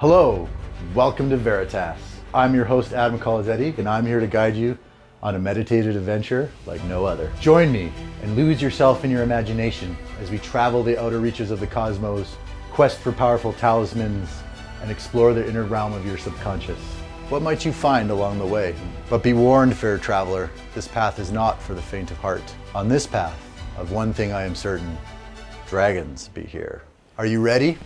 Hello, welcome to Veritas. I'm your host, Adam Colazetti, and I'm here to guide you on a meditative adventure like no other. Join me and lose yourself in your imagination as we travel the outer reaches of the cosmos, quest for powerful talismans, and explore the inner realm of your subconscious. What might you find along the way? But be warned, fair traveler, this path is not for the faint of heart. On this path, of one thing I am certain, dragons be here. Are you ready?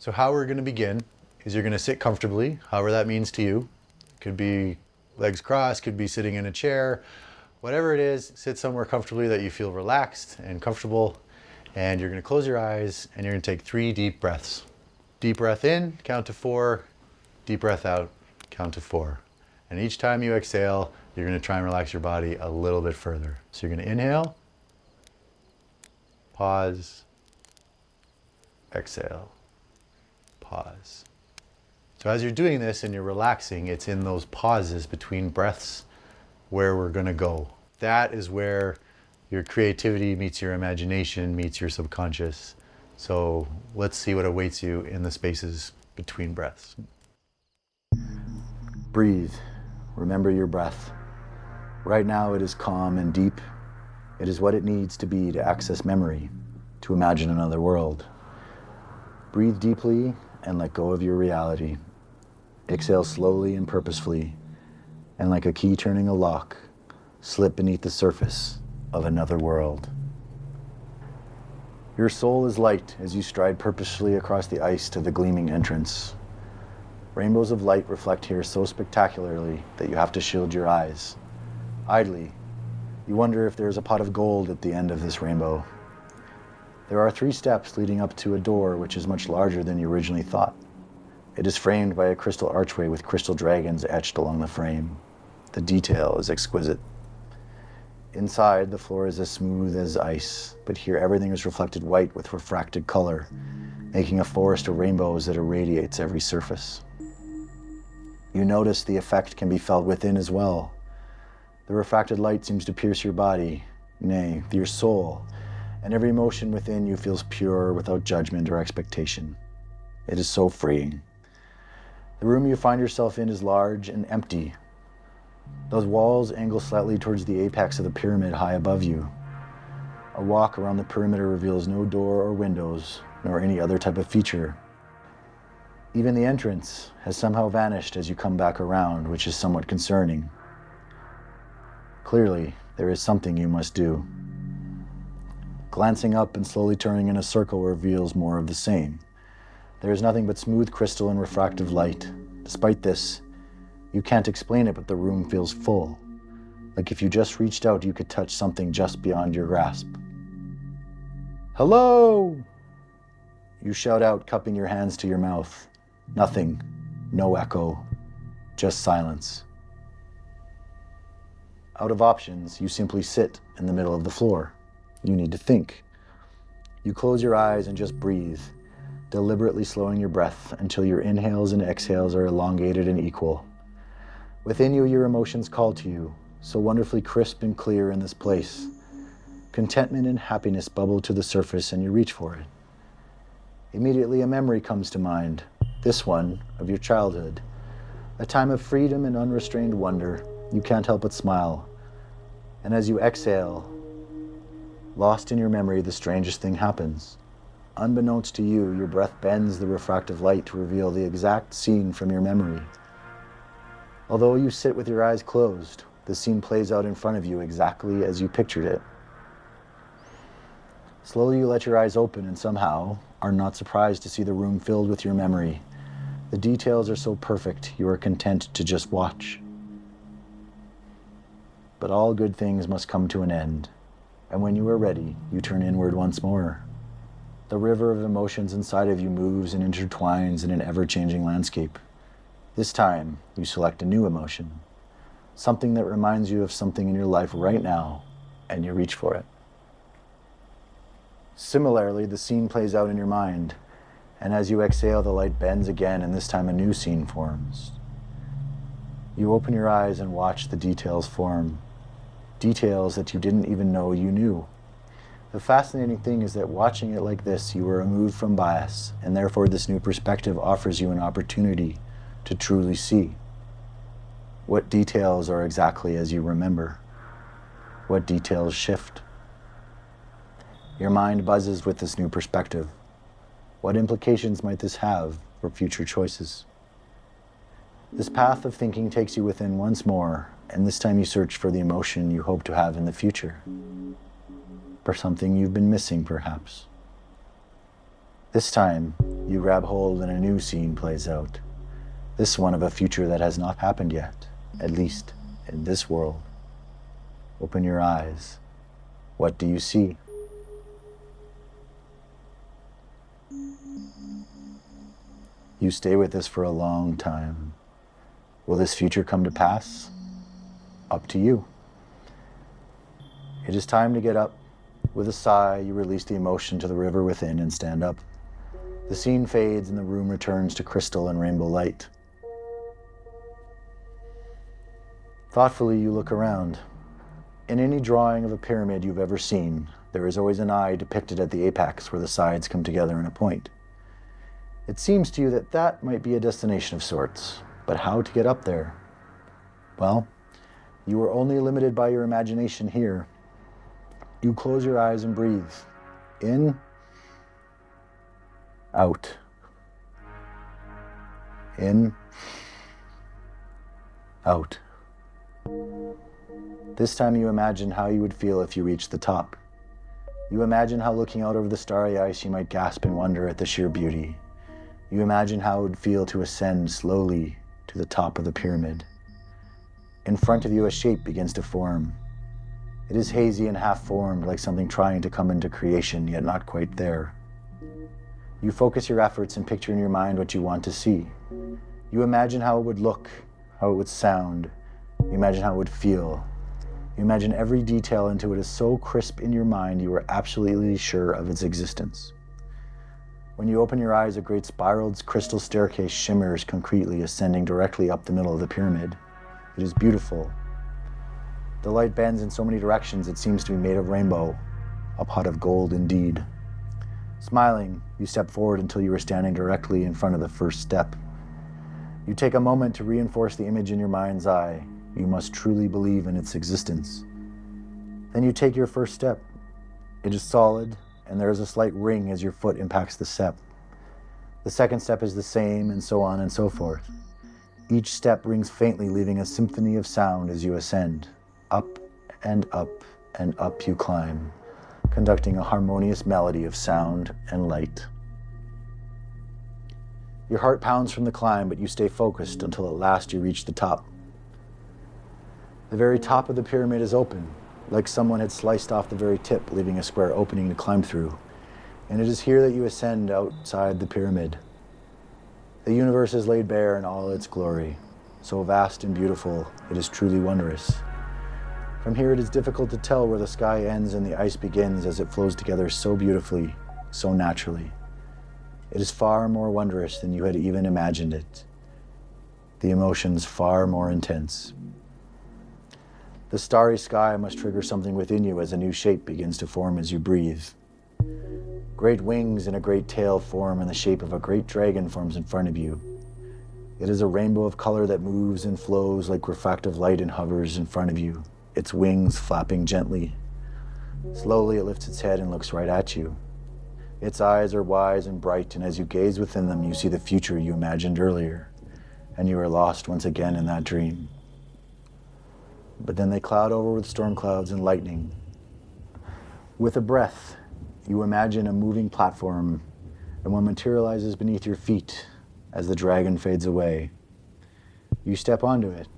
So how we're going to begin is you're going to sit comfortably, however that means to you. Could be legs crossed, could be sitting in a chair, whatever it is, sit somewhere comfortably that you feel relaxed and comfortable. And you're going to close your eyes and you're going to take 3 deep breaths. Deep breath in, count to 4. Deep breath out, count to 4. And each time you exhale, you're going to try and relax your body a little bit further. So you're going to inhale, pause, exhale. Pause. So as you're doing this and you're relaxing, it's in those pauses between breaths where we're going to go. That is where your creativity meets your imagination, meets your subconscious. So let's see what awaits you in the spaces between breaths. Breathe. Remember your breath. Right now it is calm and deep. It is what it needs to be to access memory, to imagine another world. Breathe deeply and let go of your reality. Exhale slowly and purposefully, and like a key turning a lock, slip beneath the surface of another world. Your soul is light as you stride purposefully across the ice to the gleaming entrance. Rainbows of light reflect here so spectacularly that you have to shield your eyes. Idly, you wonder if there is a pot of gold at the end of this rainbow. There are 3 steps leading up to a door which is much larger than you originally thought. It is framed by a crystal archway with crystal dragons etched along the frame. The detail is exquisite. Inside, the floor is as smooth as ice, but here everything is reflected white with refracted color, making a forest of rainbows that irradiates every surface. You notice the effect can be felt within as well. The refracted light seems to pierce your body, nay, your soul, and every emotion within you feels pure without judgment or expectation. It is so freeing. The room you find yourself in is large and empty. Those walls angle slightly towards the apex of the pyramid high above you. A walk around the perimeter reveals no door or windows, nor any other type of feature. Even the entrance has somehow vanished as you come back around, which is somewhat concerning. Clearly, there is something you must do. Glancing up and slowly turning in a circle reveals more of the same. There is nothing but smooth crystal and refractive light. Despite this, you can't explain it, but the room feels full. Like if you just reached out, you could touch something just beyond your grasp. Hello! You shout out, cupping your hands to your mouth. Nothing, no echo, just silence. Out of options, you simply sit in the middle of the floor. You need to think. You close your eyes and just breathe, deliberately slowing your breath until your inhales and exhales are elongated and equal. Within you, your emotions call to you, so wonderfully crisp and clear in this place. Contentment and happiness bubble to the surface and you reach for it. Immediately a memory comes to mind, this one of your childhood. A time of freedom and unrestrained wonder. You can't help but smile. And as you exhale, lost in your memory, the strangest thing happens. Unbeknownst to you, your breath bends the refractive light to reveal the exact scene from your memory. Although you sit with your eyes closed, the scene plays out in front of you exactly as you pictured it. Slowly you let your eyes open and somehow are not surprised to see the room filled with your memory. The details are so perfect, you are content to just watch. But all good things must come to an end. And when you are ready, you turn inward once more. The river of emotions inside of you moves and intertwines in an ever-changing landscape. This time, you select a new emotion, something that reminds you of something in your life right now, and you reach for it. Similarly, the scene plays out in your mind, and as you exhale, the light bends again, and this time a new scene forms. You open your eyes and watch the details form. details that you didn't even know you knew. The fascinating thing is that watching it like this, you are removed from bias, and therefore this new perspective offers you an opportunity to truly see. What details are exactly as you remember? What details shift? Your mind buzzes with this new perspective. What implications might this have for future choices? This path of thinking takes you within once more, and this time you search for the emotion you hope to have in the future. For something you've been missing, perhaps. This time, you grab hold and a new scene plays out. This one of a future that has not happened yet, at least in this world. Open your eyes. What do you see? You stay with this for a long time. Will this future come to pass? Up to you. It is time to get up. With a sigh, you release the emotion to the river within and stand up. The scene fades and the room returns to crystal and rainbow light. Thoughtfully, you look around. In any drawing of a pyramid you've ever seen, there is always an eye depicted at the apex where the sides come together in a point. It seems to you that that might be a destination of sorts, but how to get up there? Well, you are only limited by your imagination here. You close your eyes and breathe. In, out. In, out. This time you imagine how you would feel if you reached the top. You imagine how looking out over the starry ice you might gasp in wonder at the sheer beauty. You imagine how it would feel to ascend slowly to the top of the pyramid. In front of you a shape begins to form. It is hazy and half-formed, like something trying to come into creation, yet not quite there. You focus your efforts and picture in your mind what you want to see. You imagine how it would look, how it would sound. You imagine how it would feel. You imagine every detail until it is so crisp in your mind you are absolutely sure of its existence. When you open your eyes, a great spiraled crystal staircase shimmers concretely, ascending directly up the middle of the pyramid. It is beautiful. The light bends in so many directions it seems to be made of rainbow, a pot of gold indeed. Smiling, you step forward until you are standing directly in front of the first step. You take a moment to reinforce the image in your mind's eye. You must truly believe in its existence. Then you take your first step. It is solid, and there is a slight ring as your foot impacts the step. The second step is the same, and so on and so forth. Each step rings faintly, leaving a symphony of sound as you ascend. Up and up and up you climb, conducting a harmonious melody of sound and light. Your heart pounds from the climb, but you stay focused until at last you reach the top. The very top of the pyramid is open, like someone had sliced off the very tip, leaving a square opening to climb through. And it is here that you ascend outside the pyramid. The universe is laid bare in all its glory. So vast and beautiful, it is truly wondrous. From here it is difficult to tell where the sky ends and the ice begins, as it flows together so beautifully, so naturally. It is far more wondrous than you had even imagined it. The emotions far more intense. The starry sky must trigger something within you as a new shape begins to form as you breathe. Great wings and a great tail form, and the shape of a great dragon forms in front of you. It is a rainbow of color that moves and flows like refractive light and hovers in front of you, its wings flapping gently. Slowly it lifts its head and looks right at you. Its eyes are wise and bright, and as you gaze within them, you see the future you imagined earlier, and you are lost once again in that dream. But then they cloud over with storm clouds and lightning. With a breath, you imagine a moving platform, and one materializes beneath your feet as the dragon fades away. You step onto it,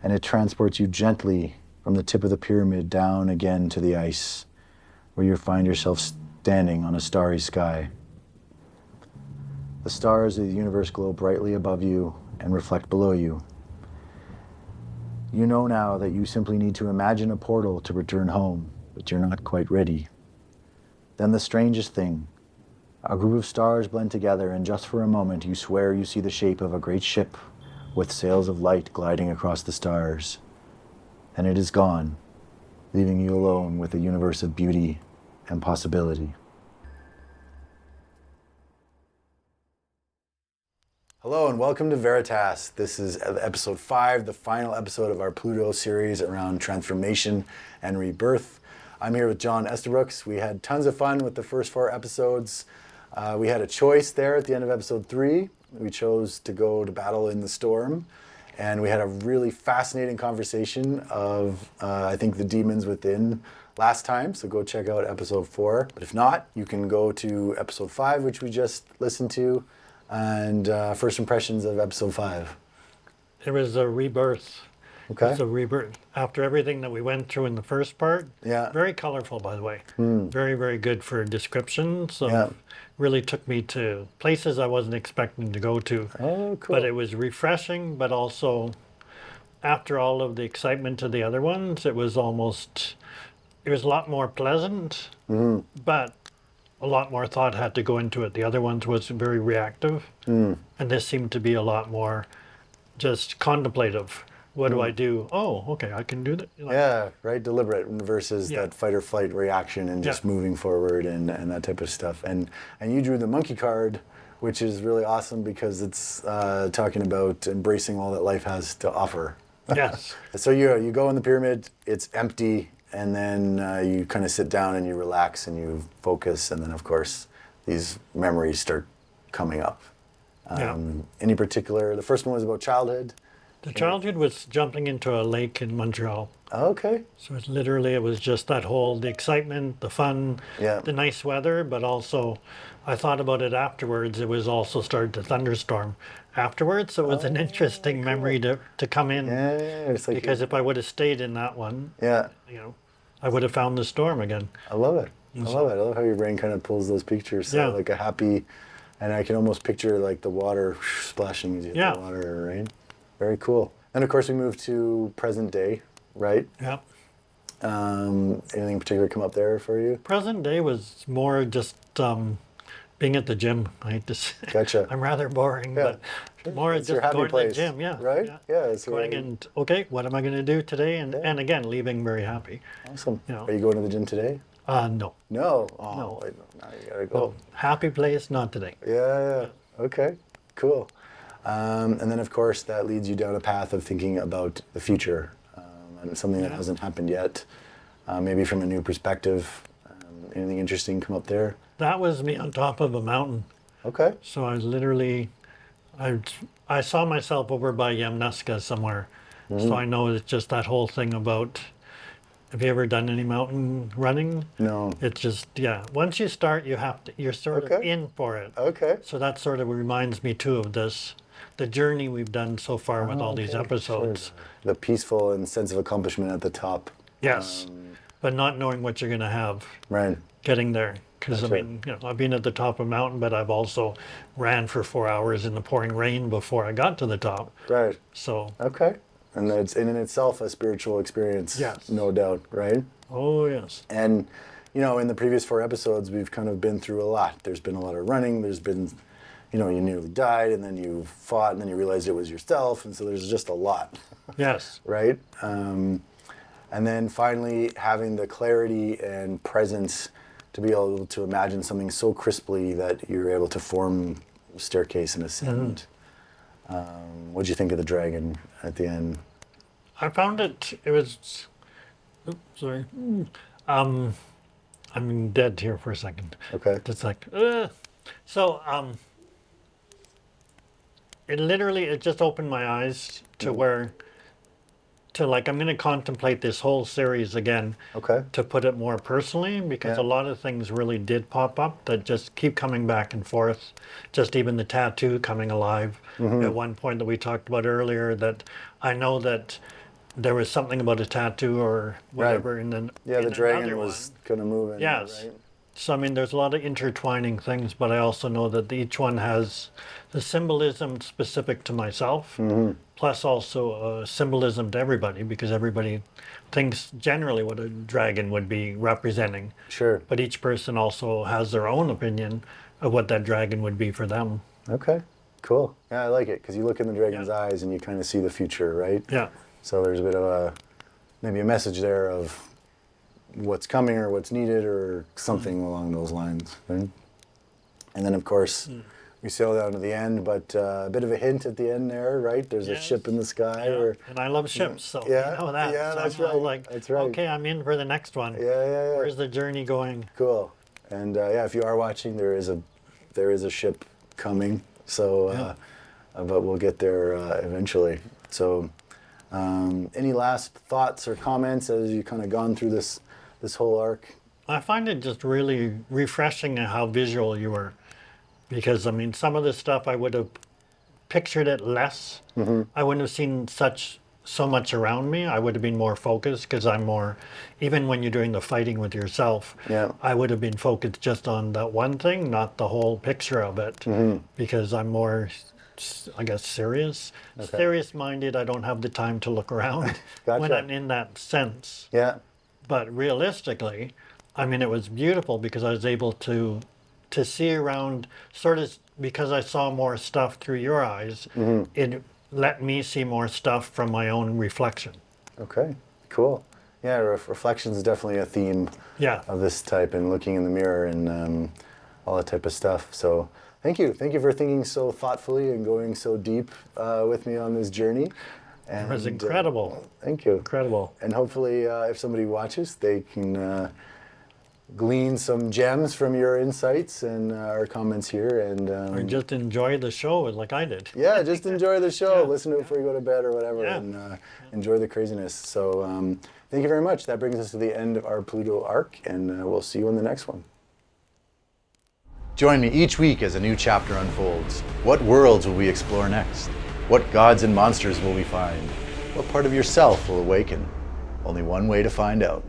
and it transports you gently from the tip of the pyramid down again to the ice, where you find yourself standing on a starry sky. The stars of the universe glow brightly above you and reflect below you. You know now that you simply need to imagine a portal to return home, but you're not quite ready. Then the strangest thing, a group of stars blend together, and just for a moment you swear you see the shape of a great ship with sails of light gliding across the stars. Then it is gone, leaving you alone with a universe of beauty and possibility. Hello and welcome to Veritas. This is episode 5, the final episode of our Pluto series around transformation and rebirth. I'm here with John Estabrooks. We had tons of fun with the first 4 episodes. We had a choice there at the end of episode 3. We chose to go to battle in the storm. And we had a really fascinating conversation of, I think, the demons within last time. So go check out episode 4. But if not, you can go to episode 5, which we just listened to. And first impressions of episode 5. It was a rebirth. Okay. It's a rebirth. After everything that we went through in the first part. Yeah. Very colorful, by the way. Very, very good for description. So Yeah. really took me to places I wasn't expecting to go to. Oh, cool. But it was refreshing, but also after all of the excitement of the other ones, it was a lot more pleasant, but a lot more thought had to go into it. The other ones was very reactive, and this seemed to be a lot more just contemplative. What do I do? Oh, okay, I can do that. Yeah, right, deliberate versus that fight or flight reaction and just moving forward and that type of stuff. And you drew the monkey card, which is really awesome because it's talking about embracing all that life has to offer. Yes. So you go in the pyramid, it's empty, and then you kind of sit down and you relax and you focus, and then of course these memories start coming up. Any particular, the first one was about childhood. The childhood was jumping into a lake in Montreal. Okay. So it was just the excitement, the fun, the nice weather, but also I thought about it afterwards. It was also started to thunderstorm afterwards. So it was an interesting memory to come in. Yeah, it's like because if I would have stayed in that one, yeah, I would have found the storm again. I love it. I love how your brain kind of pulls those pictures. So like a happy, and I can almost picture like the water splashing as you hit the water, right? Very cool. And of course we moved to present day, right? Yeah. Anything in particular come up there for you? Present day was more just being at the gym. Gotcha. I'm rather boring, but more it's just going place, to the gym. Yeah. Right? Yeah. It's going and okay, what am I going to do today? And again, leaving very happy. Awesome. Are you going to the gym today? No. No. Oh, No. Now you gotta go. No. Happy place, not today. Yeah. Okay. Cool. And then, of course, that leads you down a path of thinking about the future and something that hasn't happened yet, maybe from a new perspective. Anything interesting come up there? That was me on top of a mountain. Okay. So I saw myself over by Yamnuska somewhere. So I know it's just that whole thing about, have you ever done any mountain running? No. It's just, once you start, you're sort of in for it. Okay. So that sort of reminds me too of the journey we've done so far with all these episodes. Sure. The peaceful and sense of accomplishment at the top. Yes, but not knowing what you're going to have. Right. Getting there. Because I've been at the top of a mountain, but I've also ran for 4 hours in the pouring rain before I got to the top. Right. So. Okay. And it's in itself a spiritual experience. Yes. No doubt, right? Oh, yes. And, in the previous 4 episodes, we've kind of been through a lot. There's been a lot of running. There's been, you nearly died, and then you fought, and then you realized it was yourself. And so there's just a lot. Yes. Right? And then finally having the clarity and presence to be able to imagine something so crisply that you're able to form a staircase and ascend. What'd you think of the dragon at the end? I found it was, sorry. I'm dead here for a second. Okay. It's like, it just opened my eyes to I'm going to contemplate this whole series again. Okay. To put it more personally, because a lot of things really did pop up that just keep coming back and forth. Just even the tattoo coming alive at one point that we talked about earlier, that I know that there was something about a tattoo or whatever. Right. And then the dragon was kind of moving. Yes. Right? So, there's a lot of intertwining things, but I also know that each one has the symbolism specific to myself, plus also a symbolism to everybody, because everybody thinks generally what a dragon would be representing. Sure. But each person also has their own opinion of what that dragon would be for them. Okay. Cool. Yeah, I like it, because you look in the dragon's eyes and you kind of see the future, right? Yeah. So there's a bit of maybe a message there of, what's coming or what's needed or something along those lines. Right? And then, of course, we sail down to the end, but a bit of a hint at the end there, right? There's a ship in the sky. Yeah. Or, And I love ships, so yeah, you know that. yeah, So that's I'm all right. like, That's right. okay, I'm in for the next one. Yeah. Where's the journey going? Cool. And if you are watching, there is a ship coming. So, but we'll get there eventually. So, any last thoughts or comments as you kind of gone through this whole arc? I find it just really refreshing how visual you were. Because, I mean, some of the stuff I would have pictured it less. I wouldn't have seen so much around me. I would have been more focused because I'm more, even when you're doing the fighting with yourself, I would have been focused just on that one thing, not the whole picture of it, because I'm more, I guess, serious. Okay. Serious-minded, I don't have the time to look around when Gotcha. I'm in that sense. Yeah. But realistically, I mean, it was beautiful because I was able to see around, sort of, because I saw more stuff through your eyes, it let me see more stuff from my own reflection. Okay. Cool. Yeah, reflection is definitely a theme of this type, and looking in the mirror and all that type of stuff. So thank you for thinking so thoughtfully and going so deep with me on this journey. And, It was incredible. Thank you. Incredible. And hopefully, if somebody watches, they can glean some gems from your insights and our comments here. And Or just enjoy the show like I did. yeah, just enjoy the show. Listen to it before you go to bed or whatever, and enjoy the craziness. So thank you very much. That brings us to the end of our Pluto arc, and we'll see you in the next one. Join me each week as a new chapter unfolds. What worlds will we explore next? What gods and monsters will we find? What part of yourself will awaken? Only one way to find out.